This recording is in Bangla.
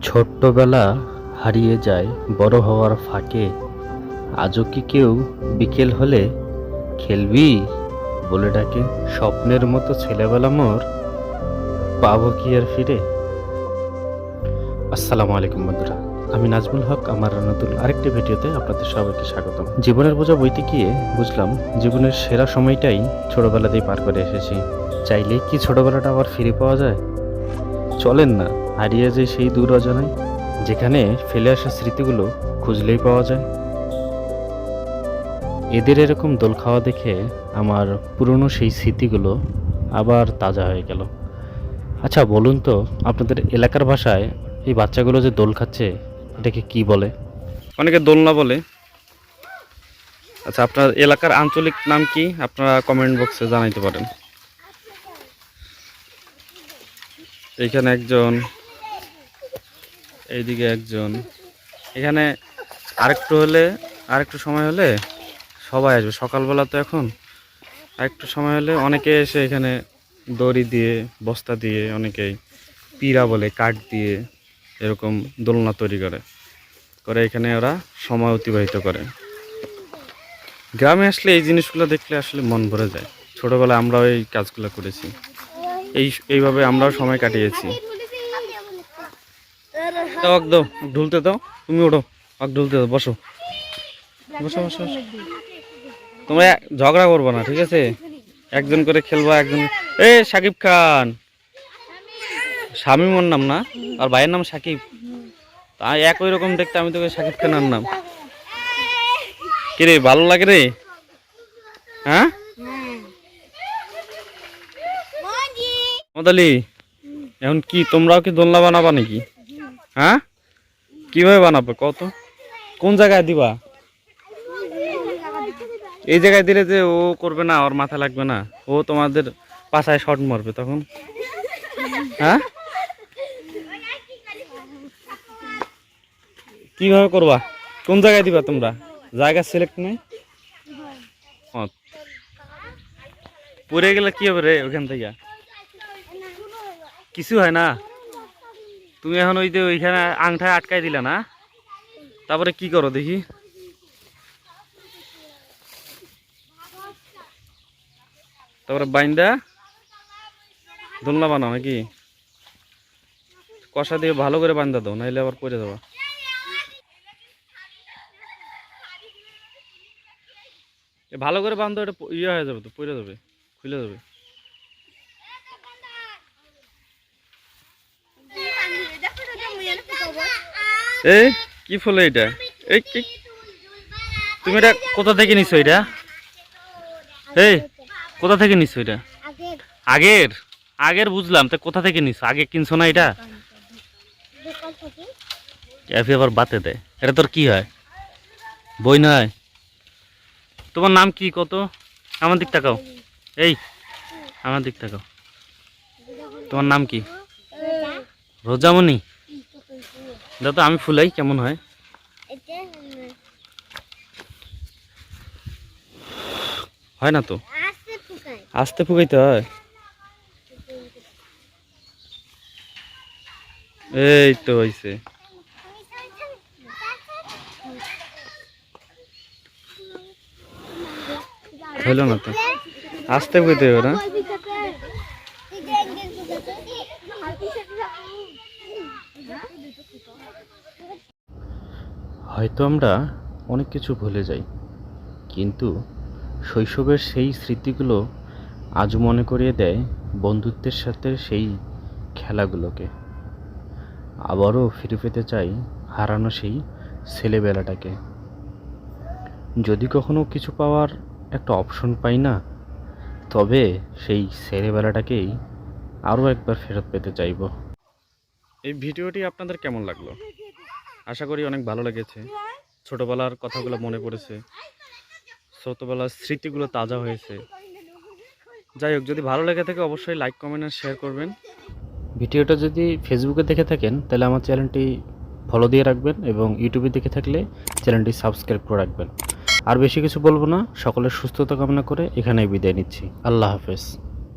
ছোট্টবেলা হারিয়ে যায় বড় হওয়ার ফাঁকে। আজও কি কেউ বিকেল হলে খেলবি বলে ডাকে? স্বপ্নের মতো ছেলেবেলা মোর পাবো কি আর ফিরে? আসসালামু আলাইকুম বন্ধুরা, আমি নাজমুল হক। আমার নতুন আরেকটি ভিডিওতে আপনাদের সবাইকে স্বাগতম। জীবনের বোঝা বইতে গিয়ে বুঝলাম জীবনের সেরা সময়টাই ছোটবেলাতেই পার করে এসেছি। চাইলে কি ছোটবেলাটা আবার ফিরে পাওয়া যায়? চলেন না হারিয়ে যায় সেই দূর অজানায়, যেখানে ফেলে আসা স্মৃতিগুলো খুঁজলেই পাওয়া যায়। এদের এরকম দোল খাওয়া দেখে আমার পুরনো সেই স্মৃতিগুলো আবার তাজা হয়ে গেল। আচ্ছা বলুন তো, আপনাদের এলাকার ভাষায় এই বাচ্চাগুলো যে দোল খাচ্ছে এটাকে কি বলে? অনেকে দোলনা বলে। আচ্ছা, আপনার এলাকার আঞ্চলিক নাম কি? আপনারা কমেন্ট বক্সে জানাইতে পারেন। এইখানে একজন, এইদিকে একজন। এখানে আরেকটু সময় হলে সবাই আসবে। সকালবেলা তো এখন, আরেকটু সময় হলে অনেকে এসে এখানে দড়ি দিয়ে, বস্তা দিয়ে, অনেকেই পিড়া বলে, কাঠ দিয়ে এরকম দোলনা তৈরি করে এখানে ওরা সময় অতিবাহিত করে। গ্রামে আসলে এই জিনিসগুলো দেখলে আসলে মন ভরে যায়। ছোটবেলায় আমরাও এই কাজগুলো করেছি, এইভাবে আমরাও সময় কাটিয়েছি। দাও ঢুলতে দাও, তুমি ওঠো, ঢুলতে দাও, বসো বসো বসো। তোমরা ঝগড়া করবো না, ঠিক আছে? একজন করে খেলবা, একজন। সাকিব খান, শামীম ওর নাম না, আর ভাইয়ের নাম সাকিব। তাই একই রকম দেখতে, আমি তোকে সাকিব খানের নাম। কিরে, ভালো লাগে রে? হ্যাঁ মদালি, এখন কি তোমরাও কি দোলনা বানাবা নাকি? হ্যাঁ, কিভাবে বানাবে কত? কোন জায়গায় দিবা? এই জায়গায় দিলে যে ও করবে না, ওর মাথা লাগবে না, ও তোমাদের পাছায় শট মারবে তখন। হ্যাঁ, কিভাবে করবা? কোন জায়গায় দিবা তোমরা? জায়গা সিলেক্ট নেই। পড়ে গেলে কি হবে রে? ওখান থেকে কিছু হয় না। তুমি এখন ওই যে ওইখানে আংটায় আটকাই দিলে না, তারপরে কি করো দেখি? তারপরে বাইন্দা দোলনা বানাও নাকি? কষা দিয়ে ভালো করে বান্ধা দাও, নাইলে আবার পড়ে যাবা। ভালো করে বান্ধো, এটা ইয়ে হয়ে যাবে তো, পড়ে যাবে, খুলে যাবে। এই কি ফুল এটা? এই কি, তুমি এটা কোথা থেকে নিছো? এটা এই কোথা থেকে নিছো? এটা আগের আগের বুঝলাম, তা কোথা থেকে নিছো? আগে কিনছো না এটা? এফি আবার বাতে দেয়। এটা তোর কি হয়? বই নয়? তোমার নাম কি কত? আমার দিক তাকাও, এই আমার দিক তাকাও। তোমার নাম কি? রোজামণি। দাও তো, আমি ফুলাই কেমন হয়? হয় না তো, আস্তে ফুকাইতে হয়। এই তো হইছে। হইল না তো, আস্তে ফুকাইতে হবে না? হয়তো আমরা অনেক কিছু ভুলে যাই, কিন্তু শৈশবের সেই স্মৃতিগুলো আজ মনে করিয়ে দেয় বন্ধুত্বের সাথে সেই খেলাগুলোকে। আবারও ফিরে পেতে চাই হারানো সেই ছেলেবেলাটাকে। যদি কখনো কিছু পাওয়ার একটা অপশন পাই না, তবে সেই ছেলেবেলাটাকেই আরও একবার ফেরত পেতে চাইব। এই ভিডিওটি আপনাদের কেমন লাগলো? আশা করি অনেক ভালো লেগেছে। ছোটবেলার কথাগুলো মনে পড়েছে, ছোটবেলার স্মৃতিগুলো তাজা হয়েছে। যাই হোক, যদি ভালো লেগে থাকে অবশ্যই লাইক, কমেন্ট আর শেয়ার করবেন। ভিডিওটা যদি ফেসবুকে দেখে থাকেন তাহলে আমার চ্যানেলটি ফলো দিয়ে রাখবেন, এবং ইউটিউবে দেখে থাকলে চ্যানেলটি সাবস্ক্রাইব করে রাখবেন। আর বেশি কিছু বলবো না, সকলের সুস্থতা কামনা করে এখানেই বিদায় নিচ্ছি। আল্লাহ হাফেজ।